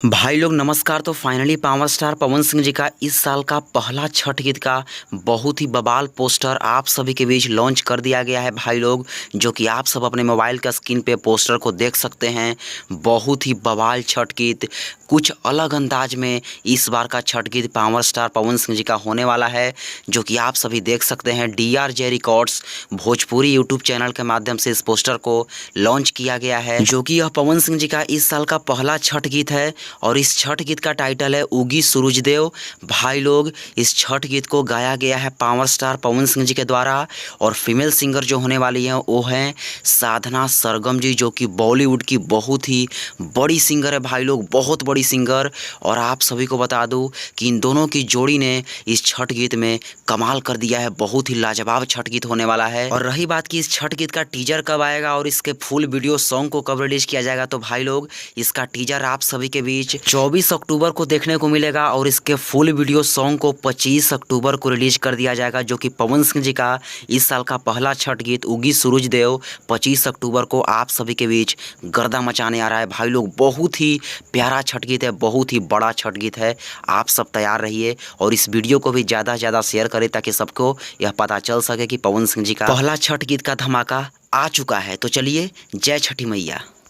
भाई लोग नमस्कार। तो finally power star Pawan Singh ji का इस साल का पहला छठ गीत का बहुत ही बवाल पोस्टर आप सभी के बीच लॉन्च कर दिया गया है भाई लोग, जो कि आप सब अपने मोबाइल का स्क्रीन पे पोस्टर को देख सकते हैं। बहुत ही बवाल छठ गीत, कुछ अलग अंदाज में इस बार का छठ गीत पावर स्टार पवन सिंह जी का होने वाला है, जो कि आप सभी देख सकते हैं। DRJ records Bhojpuri YouTube channel के माध्यम से इस पोस्टर को लॉन्च किया गया है, जो कि यह पवन सिंह जी का इस साल का पहला छठ गीत है। और इस छठ गीत का टाइटल है उगी सूरज देव। भाई लोग इस छठ गीत को गाया गया है पावर स्टार पवन सिंह जी के द्वारा, और फीमेल सिंगर जो होने वाली हैं वो हैं साधना सरगम जी, जो कि बॉलीवुड की बहुत ही बड़ी सिंगर है भाई लोग, बहुत बड़ी सिंगर। और आप सभी को बता दूं कि इन दोनों की जोड़ी ने इस छठ गीत में कमाल कर दिया है। बहुत ही लाजवाब छठ गीत होने वाला है। और रही बात कि इस छठ गीत का टीजर कब आएगा और इसके फुल वीडियो सॉन्ग को कब रिलीज किया जाएगा, तो भाई लोग इसका टीजर आप सभी के बीच 24 अक्टूबर को देखने को मिलेगा, और इसके फुल वीडियो सॉन्ग को 25 अक्टूबर को रिलीज कर दिया जाएगा, जो कि पवन सिंह जी का इस साल का पहला छठ गीत उगी सूरज देव 25 अक्टूबर को आप सभी के बीच गर्दा मचाने आ रहा है भाई लोग। बहुत ही प्यारा छठ गीत है, बहुत ही बड़ा छठ गीत है। आप सब तैयार रहिए और इस वीडियो को भी ज़्यादा से ज़्यादा शेयर करें, ताकि सबको यह पता चल सके कि पवन सिंह जी का पहला छठ गीत का धमाका आ चुका है। तो चलिए, जय छठी मैया।